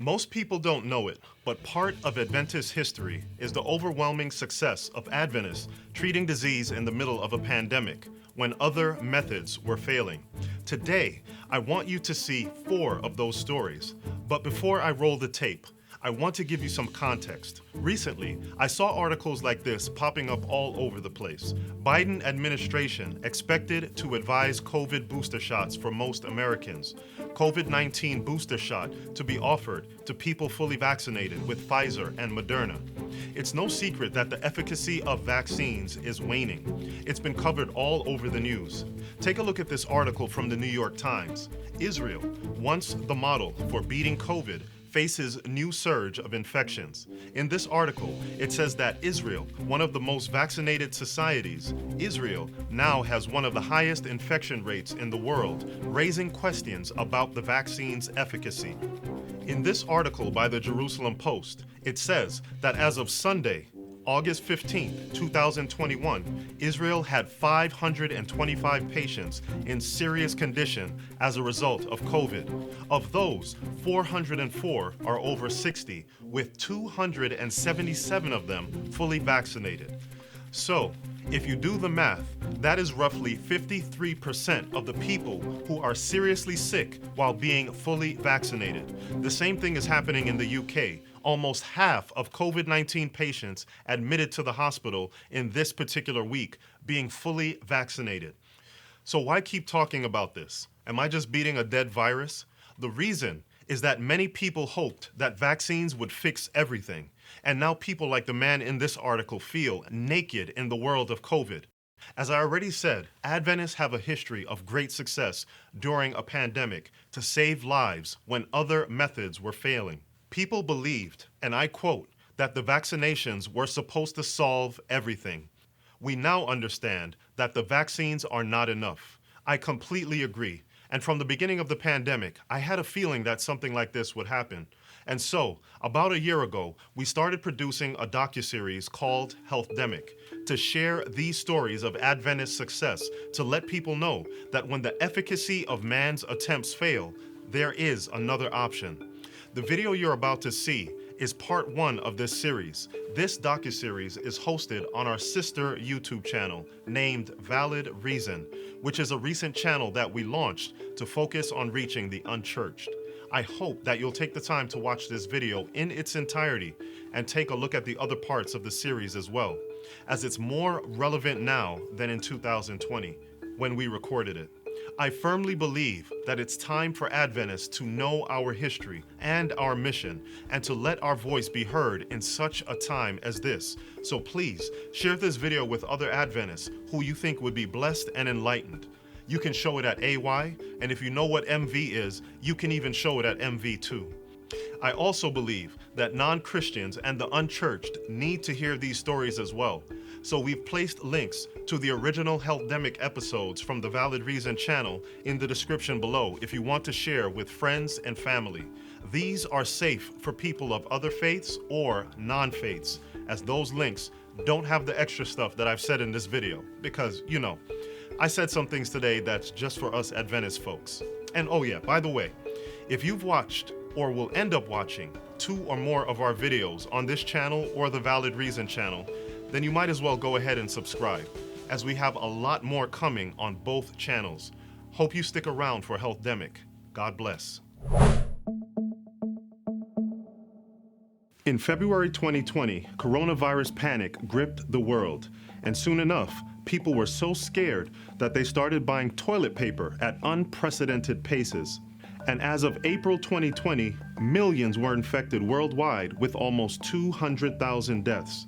Most people don't know it, but part of Adventist history is the overwhelming success of Adventists treating disease in the middle of a pandemic when other methods were failing. Today, I want you to see 4 of those stories. But before I roll the tape, I want to give you some context. Recently, I saw articles like this popping up all over the place. Biden administration expected to advise COVID booster shots for most Americans. COVID-19 booster shot to be offered to people fully vaccinated with Pfizer and Moderna. It's no secret that the efficacy of vaccines is waning. It's been covered all over the news. Take a look at this article from the New York Times. Israel, once the model for beating COVID, faces new surge of infections. In this article, it says that Israel, one of the most vaccinated societies, Israel now has one of the highest infection rates in the world, raising questions about the vaccine's efficacy. In this article by the Jerusalem Post, it says that as of Sunday, August 15, 2021, Israel had 525 patients in serious condition as a result of COVID. Of those, 404 are over 60, with 277 of them fully vaccinated. So, if you do the math, that is roughly 53% of the people who are seriously sick while being fully vaccinated. The same thing is happening in the UK. Almost half of COVID-19 patients admitted to the hospital in this particular week being fully vaccinated. So why keep talking about this? Am I just beating a dead virus? The reason is that many people hoped that vaccines would fix everything. And now people like the man in this article feel naked in the world of COVID. As I already said, Adventists have a history of great success during a pandemic to save lives when other methods were failing. People believed, and I quote, that the vaccinations were supposed to solve everything. We now understand that the vaccines are not enough. I completely agree. And from the beginning of the pandemic, I had a feeling that something like this would happen. And so, about a year ago, we started producing a docuseries called HealthDemic to share these stories of Adventist success, to let people know that when the efficacy of man's attempts fail, there is another option. The video you're about to see is part 1 of this series. This docuseries is hosted on our sister YouTube channel named Valid Reason, which is a recent channel that we launched to focus on reaching the unchurched. I hope that you'll take the time to watch this video in its entirety and take a look at the other parts of the series as well, as it's more relevant now than in 2020 when we recorded it. I firmly believe that it's time for Adventists to know our history and our mission and to let our voice be heard in such a time as this. So please share this video with other Adventists who you think would be blessed and enlightened. You can show it at AY, and if you know what MV is, you can even show it at MV too. I also believe that non-Christians and the unchurched need to hear these stories as well. So we've placed links to the original HealthDemic episodes from the Valid Reason channel in the description below if you want to share with friends and family. These are safe for people of other faiths or non-faiths, as those links don't have the extra stuff that I've said in this video, because, you know, I said some things today that's just for us Adventist folks. And oh yeah, by the way, if you've watched or will end up watching 2 or more of our videos on this channel or the Valid Reason channel, then you might as well go ahead and subscribe, as we have a lot more coming on both channels. Hope you stick around for HealthDemic. God bless. In February 2020, coronavirus panic gripped the world, and soon enough, people were so scared that they started buying toilet paper at unprecedented paces. And as of April 2020, millions were infected worldwide with almost 200,000 deaths.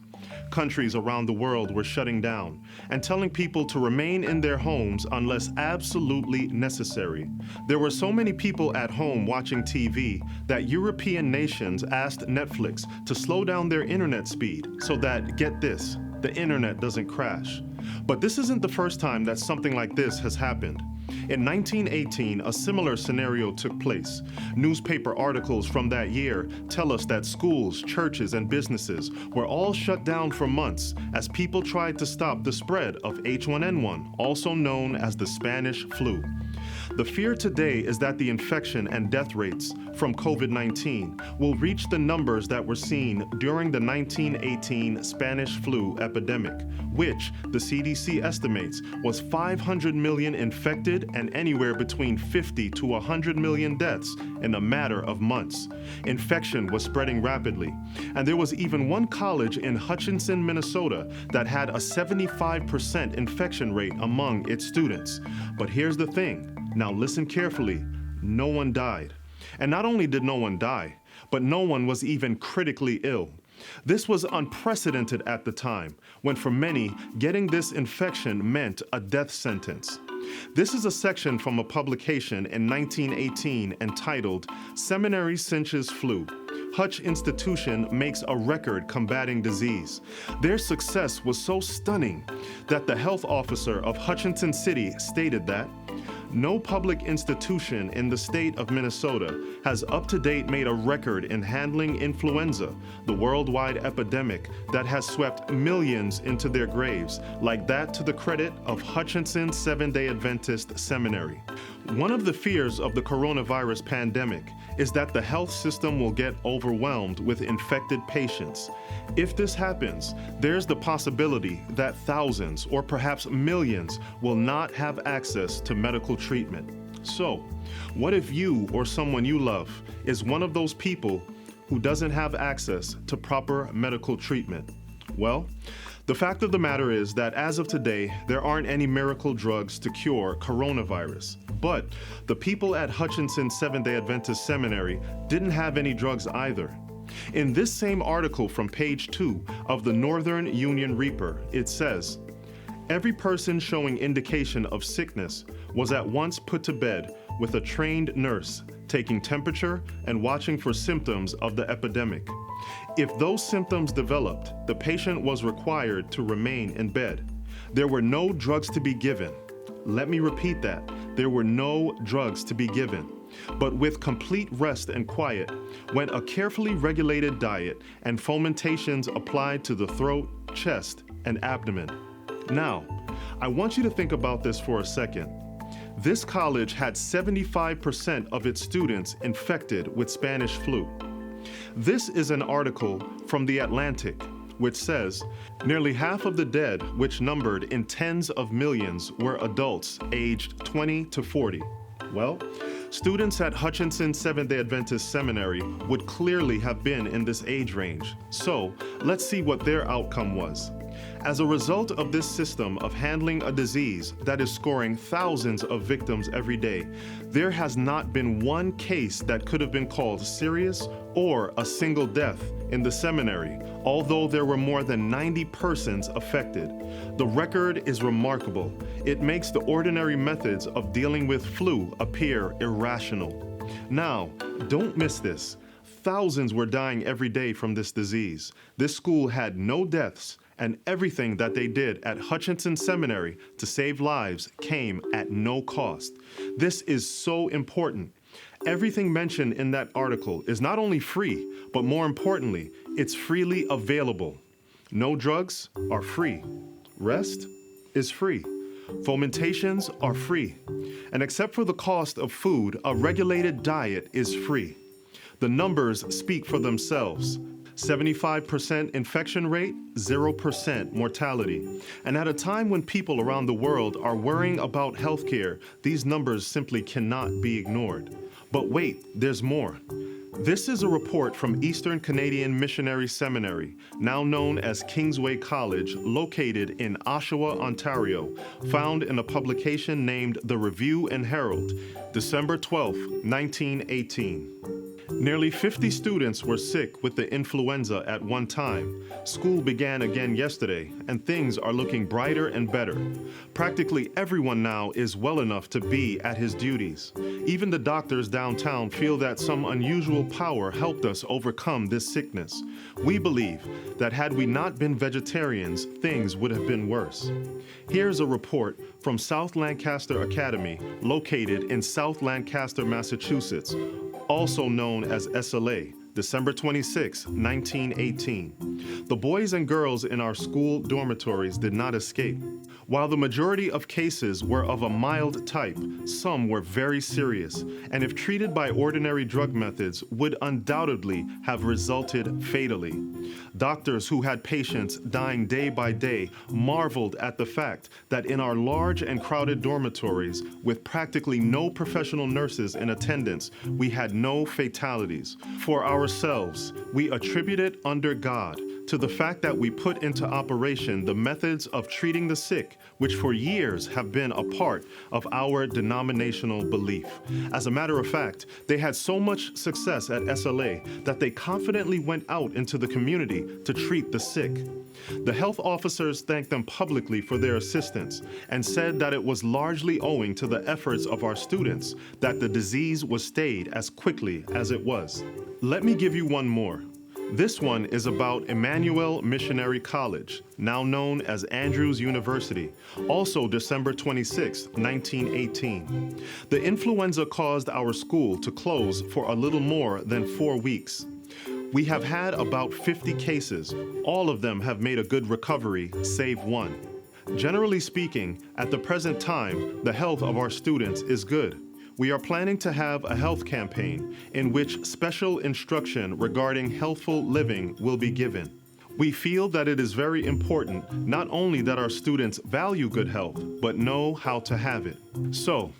Countries around the world were shutting down and telling people to remain in their homes unless absolutely necessary. There were so many people at home watching TV that European nations asked Netflix to slow down their internet speed so that, get this, the internet doesn't crash. But this isn't the first time that something like this has happened. In 1918, a similar scenario took place. Newspaper articles from that year tell us that schools, churches, and businesses were all shut down for months as people tried to stop the spread of H1N1, also known as the Spanish flu. The fear today is that the infection and death rates from COVID-19 will reach the numbers that were seen during the 1918 Spanish flu epidemic, which the CDC estimates was 500 million infected and anywhere between 50 to 100 million deaths in a matter of months. Infection was spreading rapidly, and there was even one college in Hutchinson, Minnesota that had a 75% infection rate among its students. But here's the thing. Now listen carefully. No one died. And not only did no one die, but no one was even critically ill. This was unprecedented at the time, when for many, getting this infection meant a death sentence. This is a section from a publication in 1918 entitled Seminary Cinches Flu. Hutch Institution makes a record combating disease. Their success was so stunning that the health officer of Hutchinson City stated that no public institution in the state of Minnesota has up to date made a record in handling influenza, the worldwide epidemic that has swept millions into their graves, like that to the credit of Hutchinson Seventh-day Adventist Seminary. One of the fears of the coronavirus pandemic is that the health system will get overwhelmed with infected patients. If this happens, there's the possibility that thousands or perhaps millions will not have access to medical treatment. So, what if you or someone you love is one of those people who doesn't have access to proper medical treatment? Well, the fact of the matter is that as of today, there aren't any miracle drugs to cure coronavirus. But the people at Hutchinson Seventh-day Adventist Seminary didn't have any drugs either. In this same article from page 2 of the Northern Union Reaper, it says, every person showing indication of sickness was at once put to bed with a trained nurse taking temperature and watching for symptoms of the epidemic. If those symptoms developed, the patient was required to remain in bed. There were no drugs to be given. Let me repeat that. There were no drugs to be given. But with complete rest and quiet went a carefully regulated diet and fomentations applied to the throat, chest, and abdomen. Now, I want you to think about this for a second. This college had 75% of its students infected with Spanish flu. This is an article from The Atlantic, which says, nearly half of the dead, which numbered in tens of millions, were adults aged 20 to 40. Well, students at Hutchinson Seventh-day Adventist Seminary would clearly have been in this age range. So, let's see what their outcome was. As a result of this system of handling a disease that is scoring thousands of victims every day, there has not been one case that could have been called serious or a single death in the seminary, although there were more than 90 persons affected. The record is remarkable. It makes the ordinary methods of dealing with flu appear irrational. Now, don't miss this. Thousands were dying every day from this disease. This school had no deaths, and everything that they did at Hutchinson Seminary to save lives came at no cost. This is so important. Everything mentioned in that article is not only free, but more importantly, it's freely available. No drugs are free. Rest is free. Fomentations are free. And except for the cost of food, a regulated diet is free. The numbers speak for themselves. 75% infection rate, 0% mortality. And at a time when people around the world are worrying about healthcare, these numbers simply cannot be ignored. But wait, there's more. This is a report from Eastern Canadian Missionary Seminary, now known as Kingsway College, located in Oshawa, Ontario, found in a publication named The Review and Herald, December 12, 1918. Nearly 50 students were sick with the influenza at one time. School began again yesterday, and things are looking brighter and better. Practically everyone now is well enough to be at his duties. Even the doctors downtown feel that some unusual power helped us overcome this sickness. We believe that had we not been vegetarians, things would have been worse. Here's a report from South Lancaster Academy, located in South Lancaster, Massachusetts, also known as SLA, December 26, 1918. The boys and girls in our school dormitories did not escape. While the majority of cases were of a mild type, some were very serious, and if treated by ordinary drug methods, would undoubtedly have resulted fatally. Doctors who had patients dying day by day marveled at the fact that in our large and crowded dormitories, with practically no professional nurses in attendance, we had no fatalities. For ourselves, we attribute it under God to the fact that we put into operation the methods of treating the sick, which for years have been a part of our denominational belief. As a matter of fact, they had so much success at SLA that they confidently went out into the community to treat the sick. The health officers thanked them publicly for their assistance and said that it was largely owing to the efforts of our students that the disease was stayed as quickly as it was. Let me give you one more. This one is about Emmanuel Missionary College, now known as Andrews University, also December 26, 1918. The influenza caused our school to close for a little more than 4 weeks. We have had about 50 cases. All of them have made a good recovery, save one. Generally speaking, at the present time, the health of our students is good. We are planning to have a health campaign in which special instruction regarding healthful living will be given. We feel that it is very important not only that our students value good health, but know how to have it. So,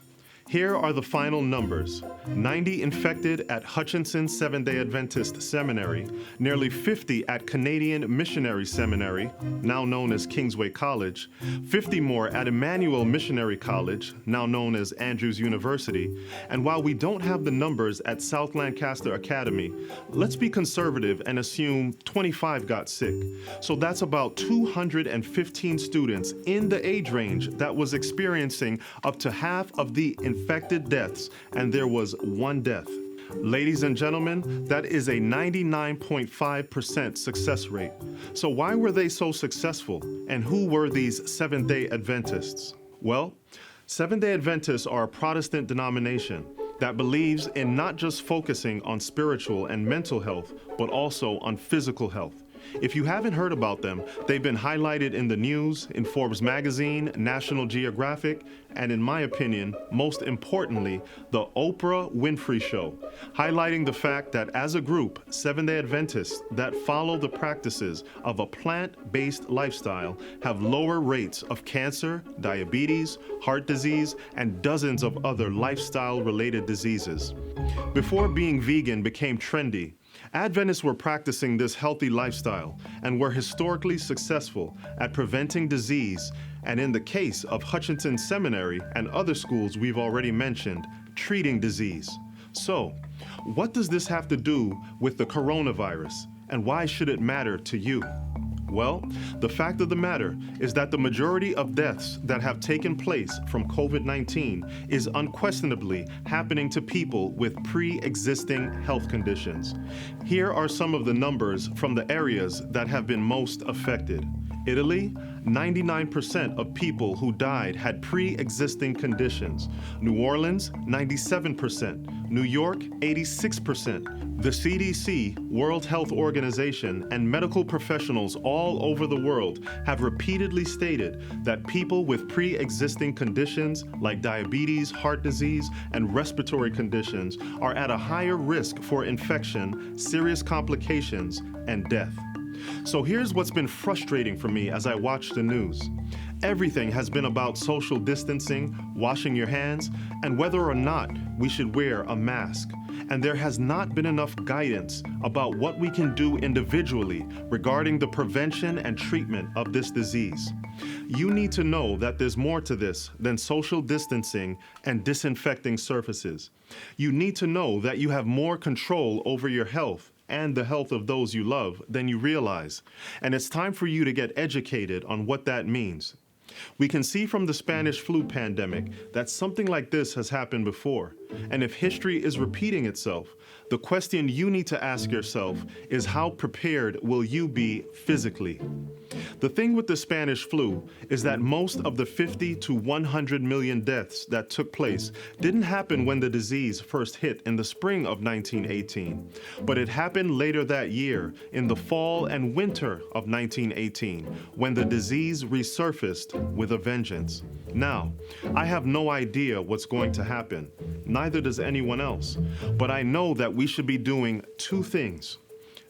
here are the final numbers. 90 infected at Hutchinson Seventh-day Adventist Seminary, nearly 50 at Canadian Missionary Seminary, now known as Kingsway College, 50 more at Emmanuel Missionary College, now known as Andrews University, and while we don't have the numbers at South Lancaster Academy, let's be conservative and assume 25 got sick. So that's about 215 students in the age range that was experiencing up to half of the infected deaths, and there was one death. Ladies and gentlemen, that is a 99.5% success rate. So why were they so successful? And who were these Seventh-day Adventists? Well, Seventh-day Adventists are a Protestant denomination that believes in not just focusing on spiritual and mental health, but also on physical health. If you haven't heard about them, they've been highlighted in the news, in Forbes magazine, National Geographic, and in my opinion, most importantly, the Oprah Winfrey Show, highlighting the fact that as a group, Seventh-day Adventists that follow the practices of a plant-based lifestyle have lower rates of cancer, diabetes, heart disease, and dozens of other lifestyle-related diseases. Before being vegan became trendy, Adventists were practicing this healthy lifestyle and were historically successful at preventing disease, and in the case of Hutchinson Seminary and other schools we've already mentioned, treating disease. So, what does this have to do with the coronavirus, and why should it matter to you? Well, the fact of the matter is that the majority of deaths that have taken place from COVID-19 is unquestionably happening to people with pre-existing health conditions. Here are some of the numbers from the areas that have been most affected. Italy, 99% of people who died had pre-existing conditions. New Orleans, 97%. New York, 86%. The CDC, World Health Organization, and medical professionals all over the world have repeatedly stated that people with pre-existing conditions like diabetes, heart disease, and respiratory conditions are at a higher risk for infection, serious complications, and death. So here's what's been frustrating for me as I watch the news. Everything has been about social distancing, washing your hands, and whether or not we should wear a mask. And there has not been enough guidance about what we can do individually regarding the prevention and treatment of this disease. You need to know that there's more to this than social distancing and disinfecting surfaces. You need to know that you have more control over your health and the health of those you love than you realize. And it's time for you to get educated on what that means. We can see from the Spanish flu pandemic that something like this has happened before. And if history is repeating itself, the question you need to ask yourself is how prepared will you be physically? The thing with the Spanish flu is that most of the 50 to 100 million deaths that took place didn't happen when the disease first hit in the spring of 1918, but it happened later that year in the fall and winter of 1918 when the disease resurfaced with a vengeance. Now, I have no idea what's going to happen, neither does anyone else, but I know that we should be doing two things.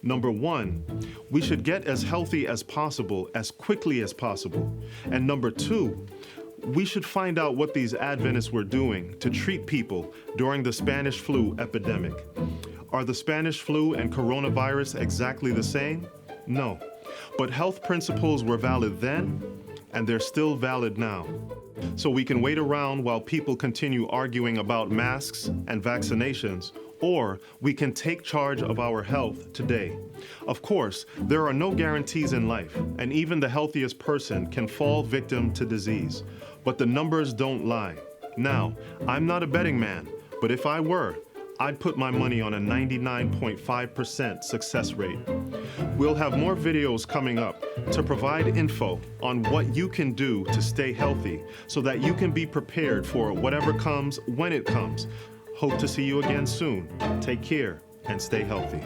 Number one, we should get as healthy as possible, as quickly as possible. And number two, we should find out what these Adventists were doing to treat people during the Spanish flu epidemic. Are the Spanish flu and coronavirus exactly the same? No. But health principles were valid then, and they're still valid now. So we can wait around while people continue arguing about masks and vaccinations, or we can take charge of our health today. Of course, there are no guarantees in life, and even the healthiest person can fall victim to disease. But the numbers don't lie. Now, I'm not a betting man, but if I were, I'd put my money on a 99.5% success rate. We'll have more videos coming up to provide info on what you can do to stay healthy so that you can be prepared for whatever comes when it comes. Hope to see you again soon. Take care and stay healthy.